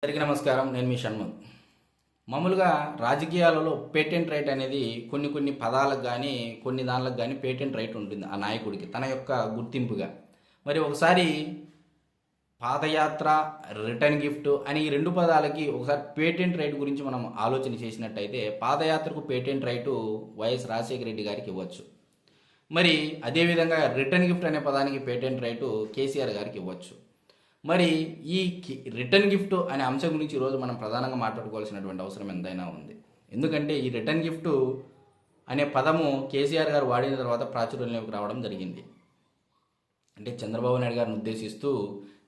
అందరికీ నమస్కారం. నేను మీ షణ్ముఖ్. మామూలుగా రాజకీయాలలో పేటెంట్ రైట్ అనేది కొన్ని పదాలకు కానీ కొన్ని దానిలకు కానీ పేటెంట్ రైట్ ఉంటుంది ఆ నాయకుడికి తన యొక్క గుర్తింపుగా. మరి ఒకసారి పాదయాత్ర, రిటర్న్ గిఫ్ట్ అని ఈ రెండు పదాలకి ఒకసారి పేటెంట్ రైట్ గురించి మనం ఆలోచన చేసినట్టయితే పాదయాత్రకు patent right YS Rajasekhara Reddy గారికి ఇవ్వచ్చు. మరి అదేవిధంగా రిటర్న్ గిఫ్ట్ అనే పదానికి పేటెంట్ రైటు కేసీఆర్ గారికి ఇవ్వచ్చు. మరి ఈ రిటర్న్ గిఫ్ట్ అనే అంశం గురించి ఈరోజు మనం ప్రధానంగా మాట్లాడుకోవాల్సినటువంటి అవసరం ఎంతైనా ఉంది. ఎందుకంటే ఈ రిటర్న్ గిఫ్ట్ అనే పదము కేసీఆర్ గారు వాడిన తర్వాత ప్రాచుర్యంలోకి రావడం జరిగింది. అంటే చంద్రబాబు నాయుడు గారిని ఉద్దేశిస్తూ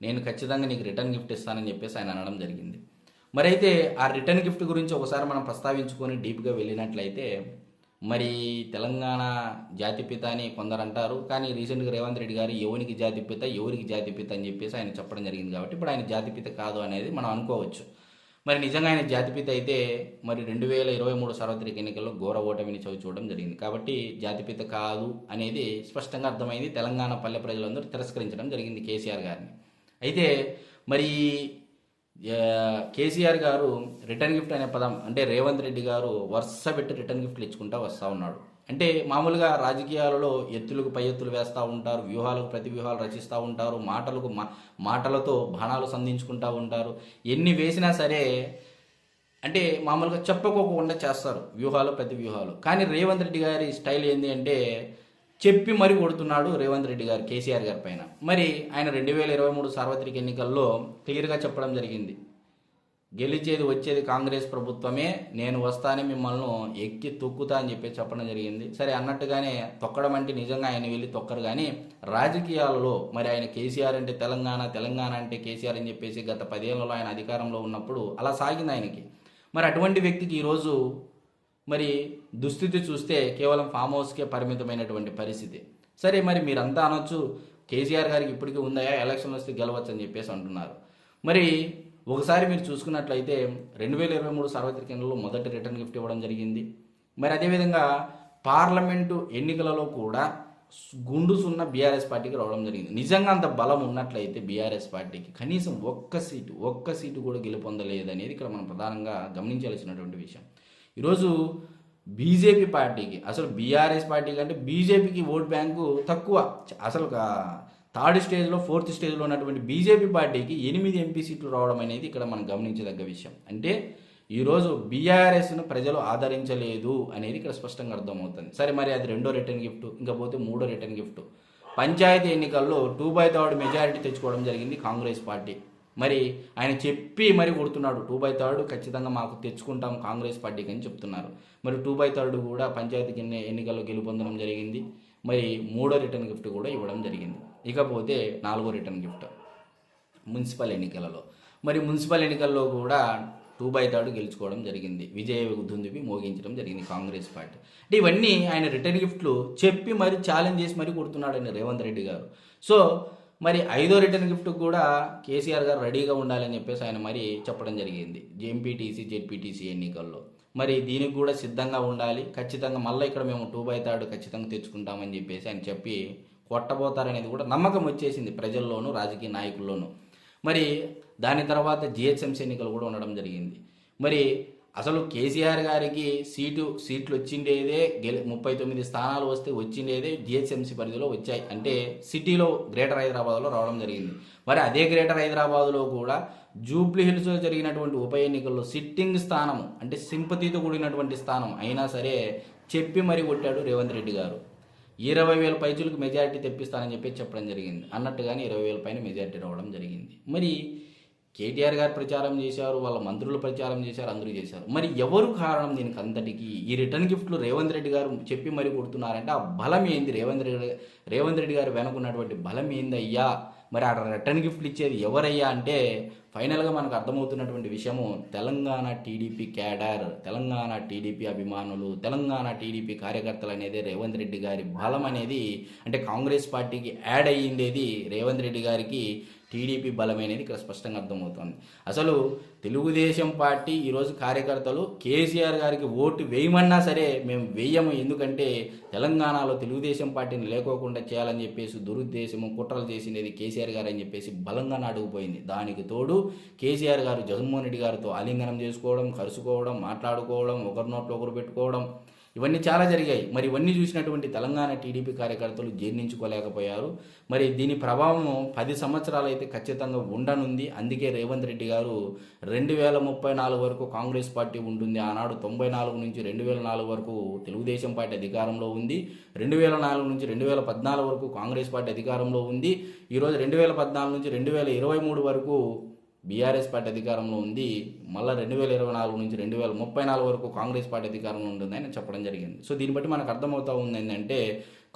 నేను ఖచ్చితంగా నీకు రిటర్న్ గిఫ్ట్ ఇస్తానని చెప్పేసి ఆయన అనడం జరిగింది. మరి అయితే ఆ రిటర్న్ గిఫ్ట్ గురించి ఒకసారి మనం ప్రస్తావించుకొని డీప్గా వెళ్ళినట్లయితే మరి తెలంగాణ జాతిపిత అని కొందరు అంటారు. కానీ రీసెంట్గా రేవంత్ రెడ్డి గారు ఎవరికి జాతిపిత అని చెప్పేసి ఆయన చెప్పడం జరిగింది. కాబట్టి ఇప్పుడు ఆయన జాతిపిత కాదు అనేది మనం అనుకోవచ్చు. మరి నిజంగా ఆయన జాతిపిత అయితే మరి 2023 సార్వత్రిక ఎన్నికల్లో ఘోర ఓటమిని చూడడం జరిగింది. కాబట్టి జాతిపిత కాదు అనేది స్పష్టంగా అర్థమైంది. తెలంగాణ పల్లె ప్రజలందరూ తిరస్కరించడం జరిగింది కేసీఆర్ గారిని. అయితే మరి కేసీఆర్ గారు రిటర్న్ గిఫ్ట్ అనే పదం అంటే రేవంత్ రెడ్డి గారు వరుస పెట్టి రిటర్న్ గిఫ్ట్లు ఇచ్చుకుంటూ వస్తూ ఉన్నాడు. అంటే మామూలుగా రాజకీయాలలో ఎత్తులకు పై ఎత్తులు వేస్తూ ఉంటారు, వ్యూహాలకు ప్రతి వ్యూహాలు రచిస్తూ ఉంటారు, మాటలతో బాణాలు సంధించుకుంటూ ఉంటారు. ఎన్ని వేసినా సరే అంటే మామూలుగా చెప్పుకోకుండా చేస్తారు వ్యూహాలు ప్రతి వ్యూహాలు. కానీ రేవంత్ రెడ్డి గారి స్టైల్ ఏంటి అంటే చెప్పి మరీ కొడుతున్నాడు రేవంత్ రెడ్డి గారు కేసీఆర్ గారి పైన. మరి ఆయన 2023 సార్వత్రిక ఎన్నికల్లో క్లియర్గా చెప్పడం జరిగింది, గెలిచేది వచ్చేది కాంగ్రెస్ ప్రభుత్వమే, నేను వస్తానే మిమ్మల్ని ఎక్కి తొక్కుతా అని చెప్పి చెప్పడం జరిగింది. సరే అన్నట్టుగానే తొక్కడం అంటే నిజంగా ఆయన వెళ్ళి తొక్కరు. కానీ రాజకీయాలలో మరి ఆయన కేసీఆర్ అంటే తెలంగాణ అంటే కేసీఆర్ అని చెప్పేసి గత 10 ఏళ్లలో ఆయన అధికారంలో ఉన్నప్పుడు అలా సాగింది ఆయనకి. మరి అటువంటి వ్యక్తికి ఈరోజు మరి దుస్థితి చూస్తే కేవలం ఫామ్ హౌస్కే పరిమితమైనటువంటి పరిస్థితి. సరే మరి మీరంతా అనొచ్చు కేసీఆర్ గారికి ఇప్పటికీ ఉందాయా, ఎలక్షన్లు వస్తే గెలవచ్చు అని చెప్పేసి అంటున్నారు. మరి ఒకసారి మీరు చూసుకున్నట్లయితే 2023 సార్వత్రిక ఎన్నికల్లో మొదటి రిటర్న్ గిఫ్ట్ ఇవ్వడం జరిగింది. మరి అదేవిధంగా పార్లమెంటు ఎన్నికలలో కూడా గుండు సున్న బీఆర్ఎస్ పార్టీకి రావడం జరిగింది. నిజంగా అంత బలం ఉన్నట్లయితే బీఆర్ఎస్ పార్టీకి కనీసం ఒక్క సీటు కూడా గెలుపొందలేదు అనేది ఇక్కడ మనం ప్రధానంగా గమనించాల్సినటువంటి విషయం. ఈరోజు బీజేపీ పార్టీకి అసలు బీఆర్ఎస్ పార్టీ కంటే బీజేపీకి ఓట్ బ్యాంకు తక్కువ. అసలు థర్డ్ స్టేజ్లో 4th స్టేజ్లో ఉన్నటువంటి బీజేపీ పార్టీకి 8 ఎంపీ సీట్లు రావడం అనేది ఇక్కడ మనం గమనించదగ్గ విషయం. అంటే ఈరోజు బీఆర్ఎస్ను ప్రజలు ఆదరించలేదు అనేది ఇక్కడ స్పష్టంగా అర్థమవుతుంది. సరే మరి అది రెండో రిటర్న్ గిఫ్ట్, ఇంకా పోతే మూడో రిటర్న్ గిఫ్ట్. పంచాయతీ ఎన్నికల్లో 2/3 మెజారిటీ తెచ్చుకోవడం జరిగింది కాంగ్రెస్ పార్టీ. మరి ఆయన చెప్పి మరి కొడుతున్నాడు 2/3 ఖచ్చితంగా మాకు తెచ్చుకుంటాం కాంగ్రెస్ పార్టీకి అని చెప్తున్నారు. మరి 2/3 కూడా పంచాయతీ ఎన్నికల్లో గెలుపొందడం జరిగింది. మరి మూడో రిటర్న్ గిఫ్ట్ కూడా ఇవ్వడం జరిగింది. ఇకపోతే 4వ రిటర్న్ గిఫ్ట్ మున్సిపల్ ఎన్నికలలో. మరి మున్సిపల్ ఎన్నికల్లో కూడా 2/3 గెలుచుకోవడం జరిగింది. విజయ దుందుబి మోగించడం జరిగింది కాంగ్రెస్ పార్టీ. అంటే ఇవన్నీ ఆయన రిటర్న్ గిఫ్ట్లు చెప్పి మరి ఛాలెంజ్ చేసి మరి కొడుతున్నాడు రేవంత్ రెడ్డి గారు. సో మరి 5వ రిటర్న్ గిఫ్ట్ కూడా కేసీఆర్ గారు రెడీగా ఉండాలని చెప్పేసి ఆయన మరి చెప్పడం జరిగింది ఎంపీటీసీ జెడ్పీటీసీ ఎన్నికల్లో. మరి దీనికి కూడా సిద్ధంగా ఉండాలి, ఖచ్చితంగా మళ్ళీ ఇక్కడ మేము 2/3 ఖచ్చితంగా తెచ్చుకుంటామని చెప్పేసి ఆయన చెప్పి కొట్టబోతారనేది కూడా నమ్మకం వచ్చేసింది ప్రజల్లోనూ రాజకీయ నాయకుల్లోనూ. మరి దాని తర్వాత జిహెచ్ఎంసీ ఎన్నికలు కూడా ఉండడం జరిగింది. మరి అసలు కేసీఆర్ గారికి సీట్లు వచ్చిండేదే 39 స్థానాలు వస్తే వచ్చిండేదే జిహెచ్ఎంసీ పరిధిలో వచ్చాయి. అంటే సిటీలో గ్రేటర్ హైదరాబాద్లో రావడం జరిగింది. మరి అదే గ్రేటర్ హైదరాబాద్లో కూడా జూబ్లీ హిల్స్లో జరిగినటువంటి ఉప ఎన్నికల్లో సిట్టింగ్ స్థానం అంటే సింపతితో కూడినటువంటి స్థానం అయినా సరే చెప్పి మరి కొట్టాడు రేవంత్ రెడ్డి గారు. 20,000 పైచులకు మెజారిటీ తెప్పిస్తానని చెప్పి చెప్పడం జరిగింది. అన్నట్టుగానే 20,000 పైన మెజారిటీ రావడం జరిగింది. మరి కేటీఆర్ గారు ప్రచారం చేశారు, వాళ్ళ మంత్రులు ప్రచారం చేశారు, అందరూ చేశారు. మరి ఎవరు కారణం దీనికి అంతటికి? ఈ రిటర్న్ గిఫ్ట్లు రేవంత్ రెడ్డి గారు చెప్పి మరి కొడుతున్నారంటే ఆ బలం ఏంది? రేవంత్ రెడ్డి గారు వెనుకున్నటువంటి బలం ఏందయ్యా? మరి ఆ రిటర్న్ గిఫ్ట్లు ఇచ్చేది ఎవరయ్యా అంటే ఫైనల్గా మనకు అర్థమవుతున్నటువంటి విషయము Telangana TDP cadre, Telangana TDP అభిమానులు, తెలంగాణ టీడీపీ కార్యకర్తలు అనేది రేవంత్ రెడ్డి గారి బలం అనేది. అంటే కాంగ్రెస్ పార్టీకి యాడ్ అయ్యిండేది రేవంత్ రెడ్డి గారికి టీడీపీ బలం అనేది ఇక్కడ స్పష్టంగా అర్థమవుతోంది. అసలు తెలుగుదేశం పార్టీ ఈరోజు కార్యకర్తలు కేసీఆర్ గారికి ఓటు వేయమన్నా సరే మేము వేయము, ఎందుకంటే తెలంగాణలో తెలుగుదేశం పార్టీని లేకోకుండా చేయాలని చెప్పేసి దురుద్దేశము కుట్రలు చేసినది కేసీఆర్ గారు అని చెప్పేసి బలంగా అడుగుపోయింది. దానికి తోడు కేసీఆర్ గారు జగన్మోహన్ రెడ్డి గారితో ఆలింగనం చేసుకోవడం, కలుసుకోవడం, మాట్లాడుకోవడం, ఒకరి నోట్లో ఒకరు పెట్టుకోవడం, ఇవన్నీ చాలా జరిగాయి. మరి ఇవన్నీ చూసినటువంటి తెలంగాణ టీడీపీ కార్యకర్తలు జీర్ణించుకోలేకపోయారు. మరి దీని ప్రభావం 10 సంవత్సరాలు అయితే ఖచ్చితంగా ఉండనుంది. అందుకే రేవంత్ రెడ్డి గారు 2034 వరకు కాంగ్రెస్ పార్టీ ఉంటుంది. ఆనాడు 94 నుంచి 2004 వరకు తెలుగుదేశం పార్టీ అధికారంలో ఉంది. 2004 నుంచి 2014 వరకు కాంగ్రెస్ పార్టీ అధికారంలో ఉంది. ఈరోజు 2014 నుంచి 2023 వరకు బీఆర్ఎస్ పార్టీ అధికారంలో ఉంది. మళ్ళీ 2024 నుంచి 2034 వరకు కాంగ్రెస్ పార్టీ అధికారంలో ఉంటుందని చెప్పడం జరిగింది. సో దీన్ని బట్టి మనకు అర్థమవుతూ ఉంది ఏంటంటే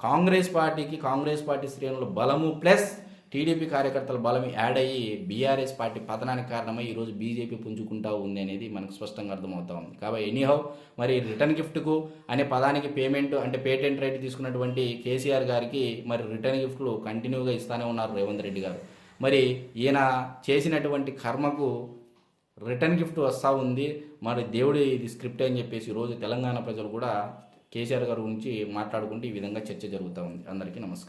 కాంగ్రెస్ పార్టీ శ్రేణుల బలము ప్లస్ టీడీపీ కార్యకర్తల బలం యాడ్ అయ్యి బీఆర్ఎస్ పార్టీ పతనానికి కారణమై ఈరోజు బీజేపీ పుంజుకుంటూ ఉంది అనేది మనకు స్పష్టంగా అర్థమవుతా ఉంది. కాబట్టి ఎనీహౌ మరి రిటర్న్ గిఫ్ట్కు అనే పదానికి పేమెంట్ అంటే పేటెంట్ రైట్ తీసుకున్నటువంటి కేసీఆర్ గారికి మరి రిటర్న్ గిఫ్ట్లు కంటిన్యూగా ఇస్తూనే ఉన్నారు రేవంత్ రెడ్డి గారు. మరి ఈయన చేసినటువంటి కర్మకు రిటర్న్ గిఫ్ట్ వస్తూ ఉంది. మరి దేవుడి ఇది స్క్రిప్ట్ అని చెప్పేసి ఈరోజు తెలంగాణ ప్రజలు కూడా కేసీఆర్ గారి గురించి మాట్లాడుకుంటూ ఈ విధంగా చర్చ జరుగుతూ ఉంది. అందరికీ నమస్కారం.